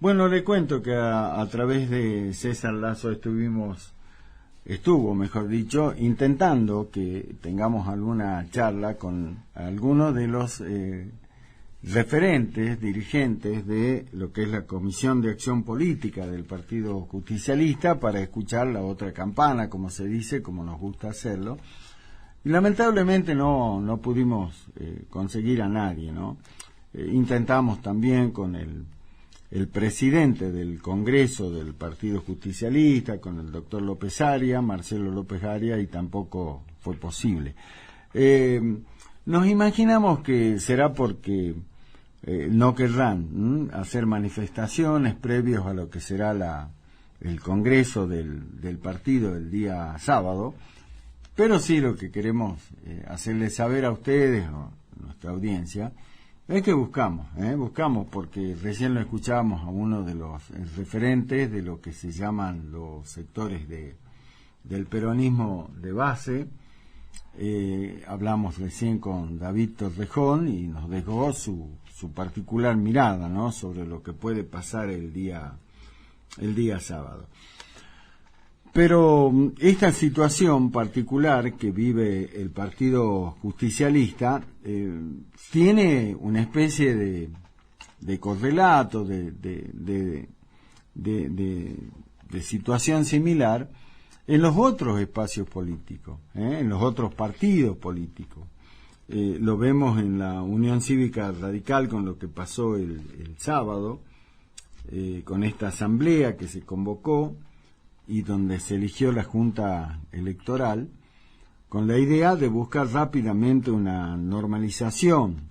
Bueno, le cuento que a través de César Lazo estuvo, mejor dicho, intentando que tengamos alguna charla con algunos de los referentes, dirigentes de lo que es la Comisión de Acción Política del Partido Justicialista para escuchar la otra campana, como se dice, como nos gusta hacerlo. Y lamentablemente no pudimos conseguir a nadie, ¿no? Intentamos también con el presidente del Congreso del Partido Justicialista, con el doctor López Arias, Marcelo López Arias, y tampoco fue posible. Nos imaginamos que será porque no querrán hacer manifestaciones previos a lo que será el Congreso del partido el día sábado, pero sí lo que queremos hacerles saber a ustedes, o a nuestra audiencia, es que buscamos porque recién lo escuchábamos a uno de los referentes de lo que se llaman los sectores del peronismo de base. Hablamos recién con David Torrejón y nos dejó su particular mirada, ¿no?, sobre lo que puede pasar el día sábado. Pero esta situación particular que vive el Partido Justicialista tiene una especie de correlato, de situación similar en los otros espacios políticos, en los otros partidos políticos. Lo vemos en la Unión Cívica Radical con lo que pasó el sábado, con esta asamblea que se convocó y donde se eligió la Junta Electoral, con la idea de buscar rápidamente una normalización,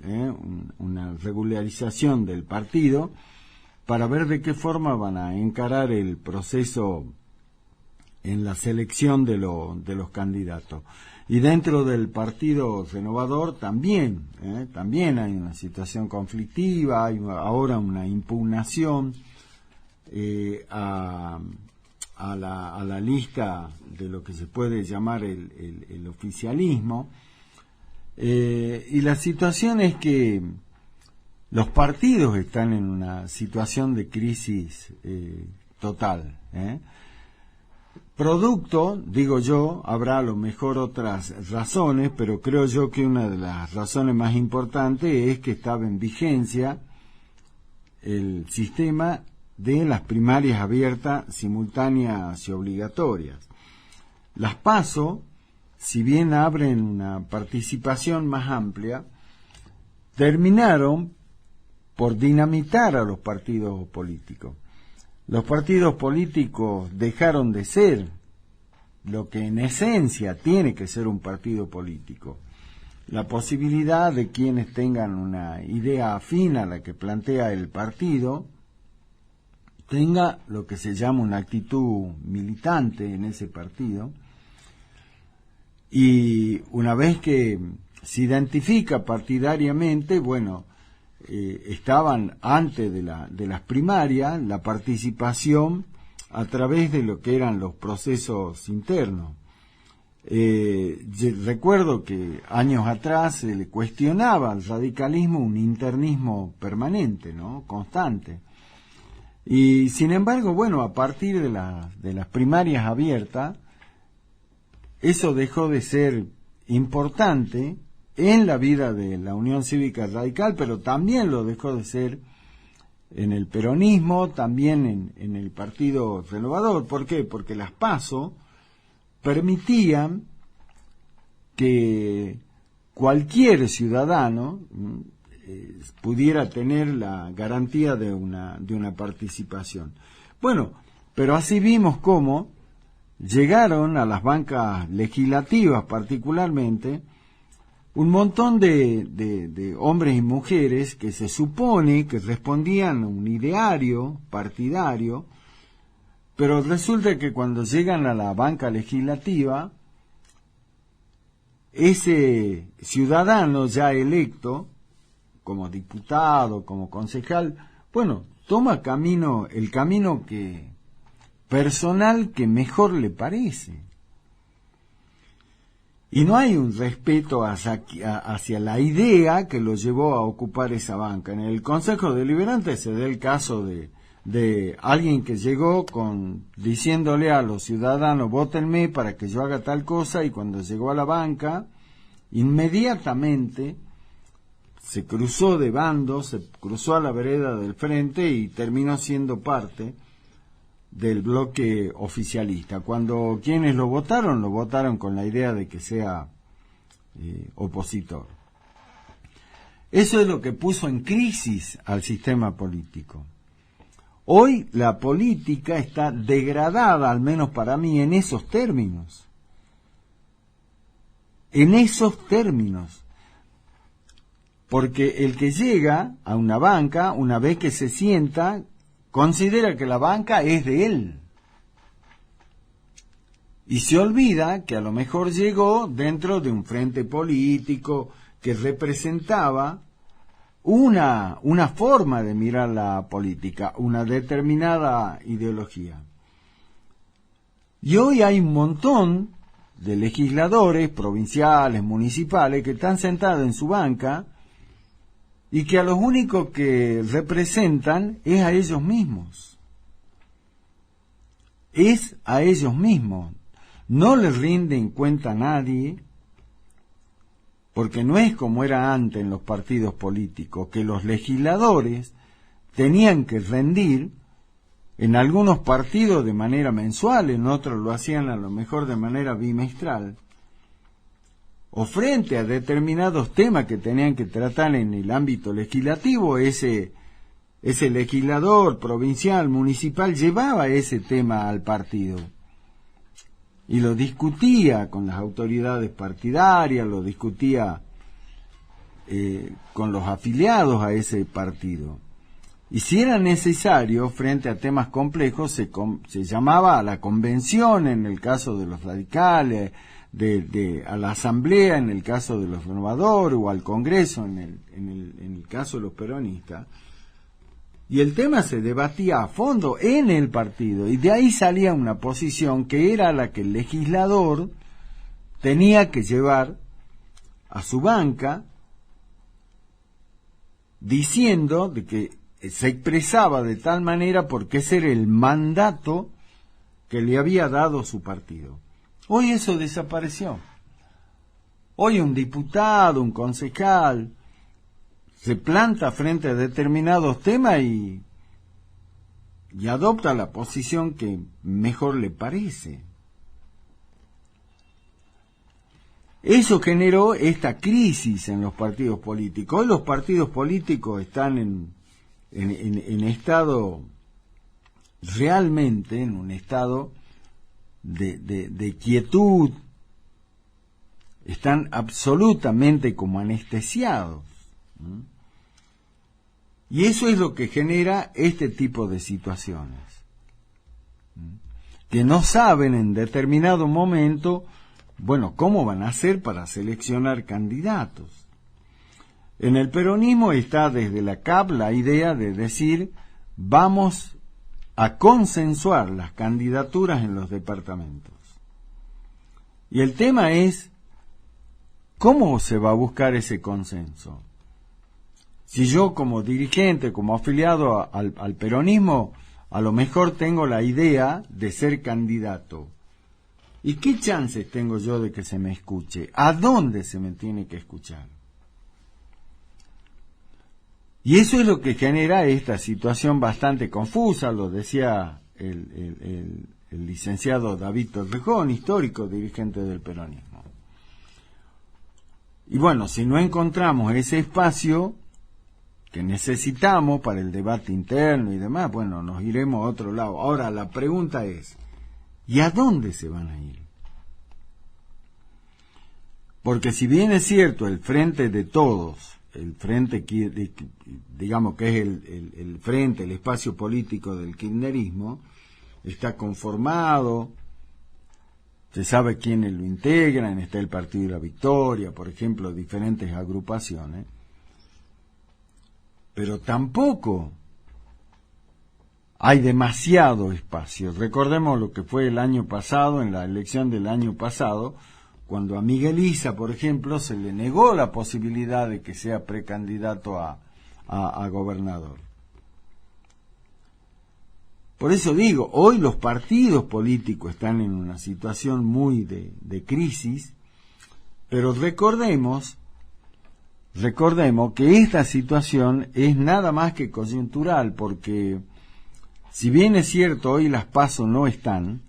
una regularización del partido, para ver de qué forma van a encarar el proceso en la selección de los candidatos. Y dentro del Partido Renovador también hay una situación conflictiva, hay ahora una impugnación a la lista de lo que se puede llamar el oficialismo, y la situación es que los partidos están en una situación de crisis total. Producto, digo yo, habrá a lo mejor otras razones, pero creo yo que una de las razones más importantes es que estaba en vigencia el sistema de las primarias abiertas, simultáneas y obligatorias. Las PASO, si bien abren una participación más amplia, terminaron por dinamitar a los partidos políticos. Los partidos políticos dejaron de ser lo que en esencia tiene que ser un partido político. La posibilidad de quienes tengan una idea afín a la que plantea el partido tenga lo que se llama una actitud militante en ese partido, y una vez que se identifica partidariamente, estaban antes de las primarias la participación a través de lo que eran los procesos internos. Recuerdo que años atrás se le cuestionaba al radicalismo un internismo permanente, ¿no?, constante. Y sin embargo, a partir de las primarias abiertas, eso dejó de ser importante en la vida de la Unión Cívica Radical, pero también lo dejó de ser en el peronismo, también en el Partido Renovador. ¿Por qué? Porque las PASO permitían que cualquier ciudadano pudiera tener la garantía de una participación. Pero así vimos cómo llegaron a las bancas legislativas particularmente un montón de hombres y mujeres que se supone que respondían a un ideario partidario, pero resulta que cuando llegan a la banca legislativa, ese ciudadano ya electo como diputado, como concejal, toma el camino personal que mejor le parece. Y no hay un respeto hacia la idea que lo llevó a ocupar esa banca. En el Consejo Deliberante se da el caso de de alguien que llegó diciéndole a los ciudadanos, vótenme para que yo haga tal cosa, y cuando llegó a la banca, inmediatamente se cruzó de bando, se cruzó a la vereda del frente y terminó siendo parte del bloque oficialista. Cuando quienes lo votaron con la idea de que sea opositor. Eso es lo que puso en crisis al sistema político. Hoy la política está degradada, al menos para mí, en esos términos. En esos términos. Porque el que llega a una banca, una vez que se sienta, considera que la banca es de él. Y se olvida que a lo mejor llegó dentro de un frente político que representaba una forma de mirar la política, una determinada ideología. Y hoy hay un montón de legisladores provinciales, municipales, que están sentados en su banca y que a los únicos que representan es a ellos mismos. Es a ellos mismos. No les rinden cuenta a nadie, porque no es como era antes en los partidos políticos, que los legisladores tenían que rendir en algunos partidos de manera mensual, en otros lo hacían a lo mejor de manera bimestral, o frente a determinados temas que tenían que tratar en el ámbito legislativo, ese legislador provincial, municipal, llevaba ese tema al partido y lo discutía con las autoridades partidarias, lo discutía con los afiliados a ese partido. Y si era necesario, frente a temas complejos, se llamaba a la convención en el caso de los radicales, a la asamblea en el caso de los renovadores, o al Congreso en el caso de los peronistas. Y el tema se debatía a fondo en el partido, y de ahí salía una posición que era la que el legislador tenía que llevar a su banca, diciendo de que se expresaba de tal manera porque ese era el mandato que le había dado su partido. Hoy eso desapareció. Hoy un diputado, un concejal, se planta frente a determinados temas y adopta la posición que mejor le parece. Eso generó esta crisis en los partidos políticos. Hoy los partidos políticos están en estado, realmente en un estado de quietud, están absolutamente como anestesiados. Y eso es lo que genera este tipo de situaciones, que no saben en determinado momento, cómo van a hacer para seleccionar candidatos. En el peronismo está desde la CAP la idea de decir, vamos a consensuar las candidaturas en los departamentos. Y el tema es, ¿cómo se va a buscar ese consenso? Si yo como dirigente, como afiliado al peronismo, a lo mejor tengo la idea de ser candidato, ¿y qué chances tengo yo de que se me escuche? ¿A dónde se me tiene que escuchar? Y eso es lo que genera esta situación bastante confusa, lo decía el licenciado David Torrejón, histórico dirigente del peronismo. Y si no encontramos ese espacio que necesitamos para el debate interno y demás, nos iremos a otro lado. Ahora, la pregunta es, ¿y a dónde se van a ir? Porque si bien es cierto, el frente de todos, el frente que, digamos que es el frente, el espacio político del kirchnerismo, está conformado, se sabe quiénes lo integran, está el Partido de la Victoria, por ejemplo, diferentes agrupaciones, pero tampoco hay demasiado espacio. Recordemos lo que fue el año pasado, en la elección del año pasado, cuando a Miguel Issa, por ejemplo, se le negó la posibilidad de que sea precandidato a gobernador. Por eso digo, hoy los partidos políticos están en una situación muy de crisis, pero recordemos que esta situación es nada más que coyuntural, porque si bien es cierto hoy las PASO no están,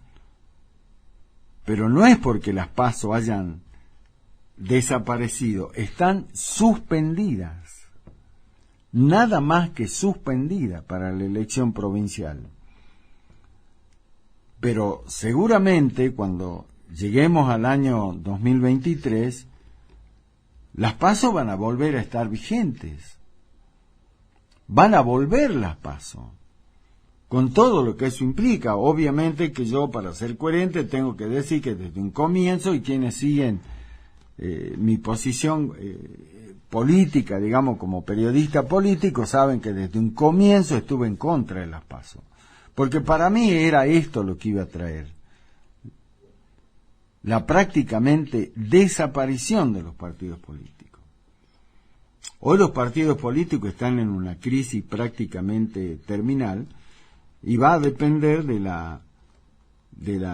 pero no es porque las PASO hayan desaparecido, están suspendidas, nada más que suspendidas para la elección provincial. Pero seguramente cuando lleguemos al año 2023, las PASO van a volver a estar vigentes. Van a volver las PASO, con todo lo que eso implica. Obviamente que yo, para ser coherente, tengo que decir que desde un comienzo, y quienes siguen mi posición política, digamos, como periodista político, saben que desde un comienzo estuve en contra de las PASO. Porque para mí era esto lo que iba a traer la prácticamente desaparición de los partidos políticos. Hoy los partidos políticos están en una crisis prácticamente terminal y va a depender de la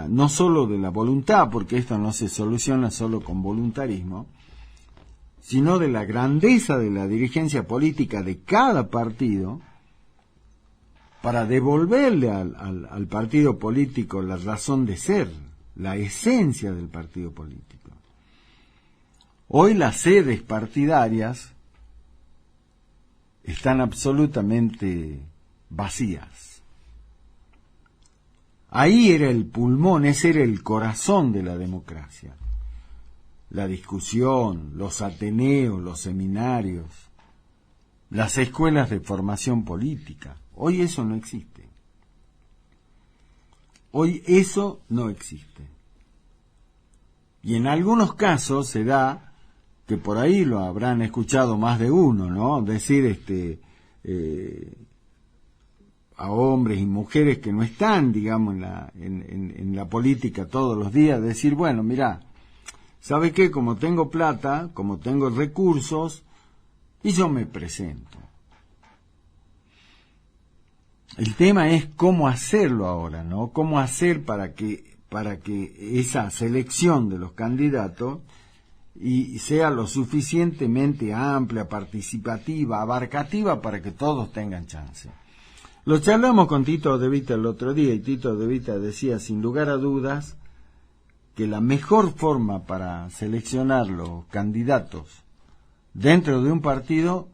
no solo de la voluntad, porque esto no se soluciona solo con voluntarismo, sino de la grandeza de la dirigencia política de cada partido, para devolverle al partido político la razón de ser, la esencia del partido político. Hoy las sedes partidarias están absolutamente vacías. Ahí era el pulmón, ese era el corazón de la democracia. La discusión, los ateneos, los seminarios, las escuelas de formación política. Hoy eso no existe. Hoy eso no existe. Y en algunos casos se da, que por ahí lo habrán escuchado más de uno, ¿no? Decir a hombres y mujeres que no están, digamos, en la política todos los días, decir, bueno, mirá, ¿sabe qué? Como tengo plata, como tengo recursos, y yo me presento. El tema es cómo hacerlo ahora, ¿no? Cómo hacer para que esa selección de los candidatos y sea lo suficientemente amplia, participativa, abarcativa para que todos tengan chance. Lo charlamos con Tito De Vita el otro día y Tito De Vita decía, sin lugar a dudas, que la mejor forma para seleccionar los candidatos dentro de un partido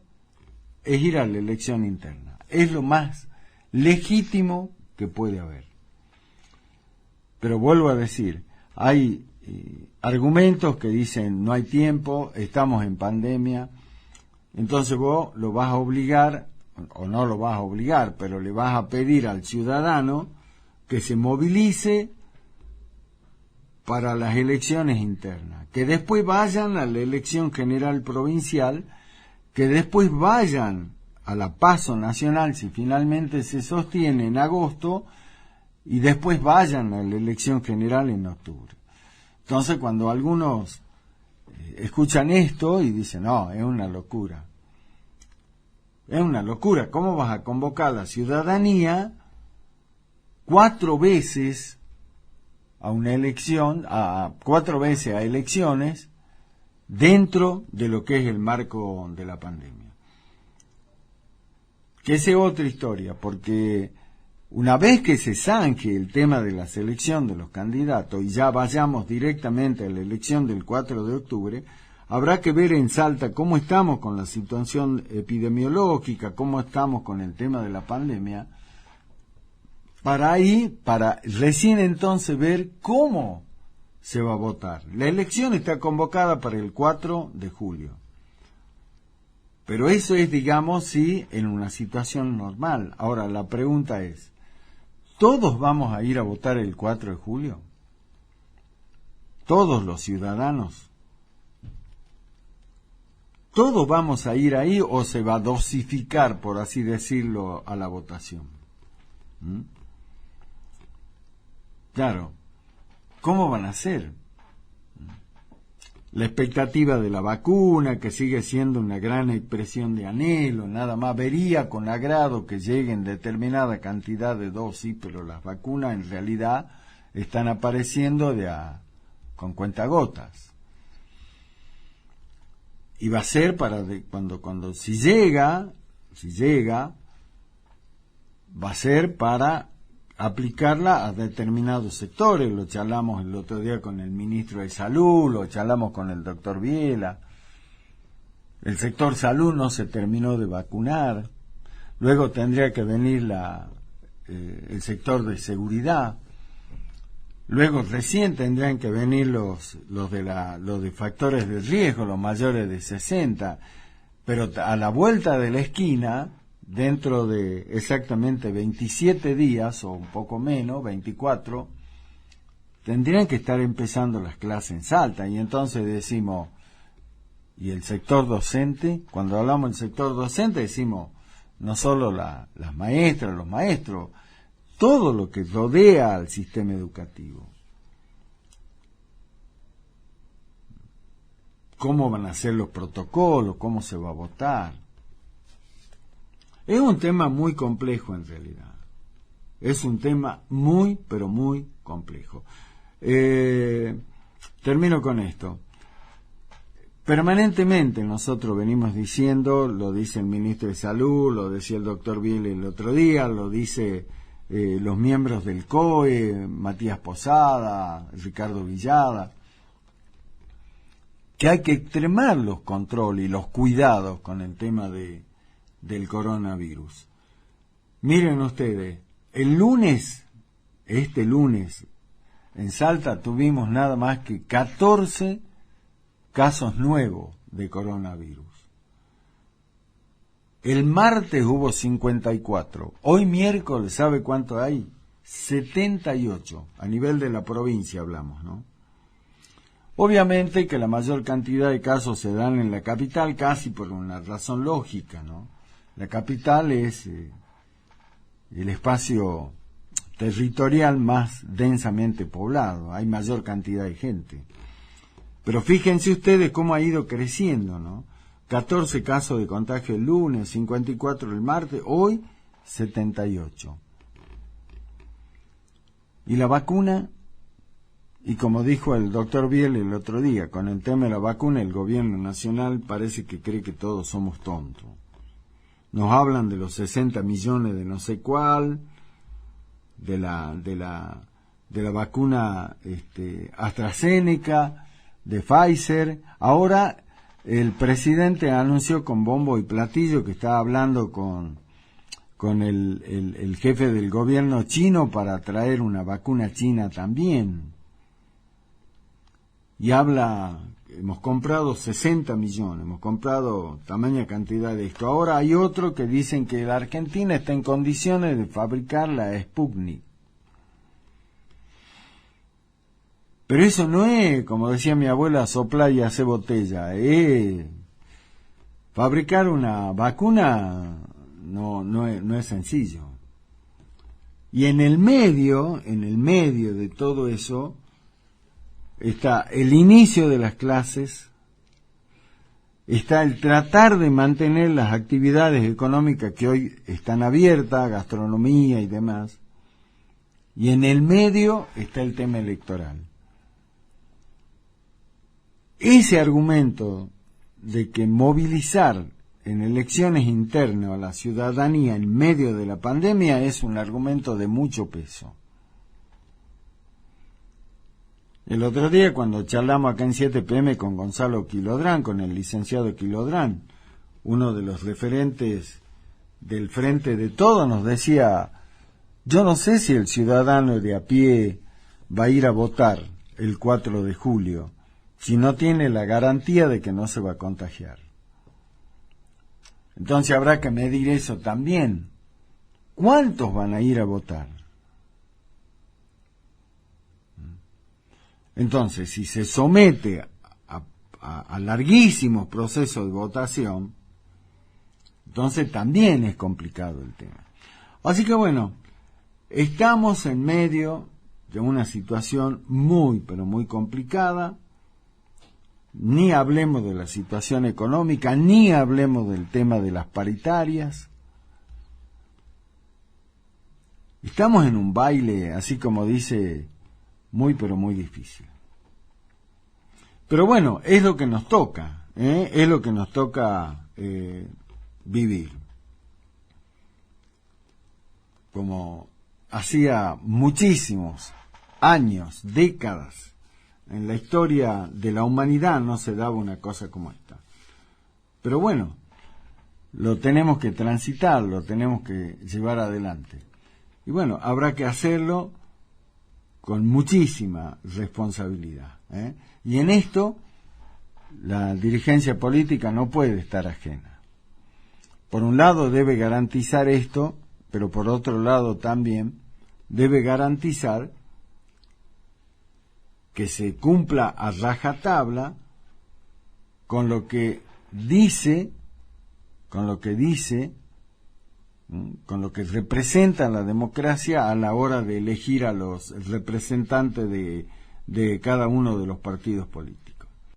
es ir a la elección interna. Es lo más legítimo que puede haber. Pero vuelvo a decir, hay argumentos que dicen no hay tiempo, estamos en pandemia, entonces vos lo vas a obligar, o no lo vas a obligar, pero le vas a pedir al ciudadano que se movilice para las elecciones internas, que después vayan a la elección general provincial, que después vayan a la PASO nacional si finalmente se sostiene en agosto y después vayan a la elección general en octubre. Entonces cuando algunos escuchan esto y dicen, no, es una locura. Es una locura, ¿cómo vas a convocar a la ciudadanía 4 veces a una elección, 4 veces a elecciones dentro de lo que es el marco de la pandemia? Que esa es otra historia, porque una vez que se zanje el tema de la selección de los candidatos y ya vayamos directamente a la elección del 4 de octubre, habrá que ver en Salta cómo estamos con la situación epidemiológica, cómo estamos con el tema de la pandemia, para recién entonces ver cómo se va a votar. La elección está convocada para el 4 de julio. Pero eso es, digamos, sí, en una situación normal. Ahora, la pregunta es, ¿todos vamos a ir a votar el 4 de julio? ¿Todos los ciudadanos? ¿Todos vamos a ir ahí o se va a dosificar, por así decirlo, a la votación? ¿Mm? Claro, ¿cómo van a hacer? la expectativa de la vacuna, que sigue siendo una gran expresión de anhelo, nada más. Vería con agrado que lleguen determinada cantidad de dosis, pero las vacunas en realidad están apareciendo con cuentagotas. Y va a ser si llega, va a ser para aplicarla a determinados sectores. Lo charlamos el otro día con el ministro de Salud, lo charlamos con el doctor Viela. El sector salud no se terminó de vacunar. Luego tendría que venir el sector de seguridad. Luego recién tendrían que venir los de factores de riesgo, los mayores de 60. Pero a la vuelta de la esquina, dentro de exactamente 27 días, o un poco menos, 24, tendrían que estar empezando las clases en Salta. Y entonces decimos, ¿y el sector docente? Cuando hablamos del sector docente decimos, no solo las maestras, los maestros, todo lo que rodea al sistema educativo. ¿Cómo van a ser los protocolos? ¿Cómo se va a votar? Es un tema muy complejo en realidad. Es un tema muy, pero muy complejo. Termino con esto. Permanentemente nosotros venimos diciendo, lo dice el ministro de Salud, lo decía el doctor Biel el otro día, lo dice los miembros del COE, Matías Posada, Ricardo Villada, que hay que extremar los controles y los cuidados con el tema del coronavirus. Miren ustedes, este lunes, en Salta tuvimos nada más que 14 casos nuevos de coronavirus. El martes hubo 54. Hoy miércoles, ¿sabe cuánto hay? 78. A nivel de la provincia hablamos, ¿no? Obviamente que la mayor cantidad de casos se dan en la capital, casi por una razón lógica, ¿no? La capital es el espacio territorial más densamente poblado, hay mayor cantidad de gente. Pero fíjense ustedes cómo ha ido creciendo, ¿no? 14 casos de contagio el lunes, 54 el martes, hoy 78. Y la vacuna, y como dijo el doctor Biel el otro día, con el tema de la vacuna, el gobierno nacional parece que cree que todos somos tontos. Nos hablan de los 60 millones de no sé cuál, de la vacuna AstraZeneca, de Pfizer. Ahora el presidente anunció con bombo y platillo que está hablando con el jefe del gobierno chino para traer una vacuna china también. Y habla, hemos comprado 60 millones, hemos comprado tamaña cantidad de esto. Ahora hay otro que dicen que la Argentina está en condiciones de fabricar la Sputnik. Pero eso no es, como decía mi abuela, soplar y hacer botella. Fabricar una vacuna no es sencillo. Y en el medio de todo eso, está el inicio de las clases, está el tratar de mantener las actividades económicas que hoy están abiertas, gastronomía y demás, y en el medio está el tema electoral. Ese argumento de que movilizar en elecciones internas a la ciudadanía en medio de la pandemia es un argumento de mucho peso. El otro día, cuando charlamos acá en 7PM con Gonzalo Quilodrán, con el licenciado Quilodrán, uno de los referentes del Frente de Todos, nos decía, yo no sé si el ciudadano de a pie va a ir a votar el 4 de julio si no tiene la garantía de que no se va a contagiar. Entonces habrá que medir eso también. ¿Cuántos van a ir a votar? Entonces, si se somete a larguísimos procesos de votación, entonces también es complicado el tema. Así que bueno, estamos en medio de una situación muy, pero muy complicada. ni hablemos de la situación económica, ni hablemos del tema de las paritarias. Estamos en un baile, así como dice, muy pero muy difícil. Pero bueno, es lo que nos toca, es lo que nos toca vivir. Como hacía muchísimos años, décadas, en la historia de la humanidad no se daba una cosa como esta. Pero bueno, lo tenemos que transitar, lo tenemos que llevar adelante. Y bueno, habrá que hacerlo con muchísima responsabilidad. Y en esto, la dirigencia política no puede estar ajena. Por un lado debe garantizar esto, pero por otro lado también debe garantizar que se cumpla a rajatabla con lo que dice, con lo que representa la democracia a la hora de elegir a los representantes de cada uno de los partidos políticos.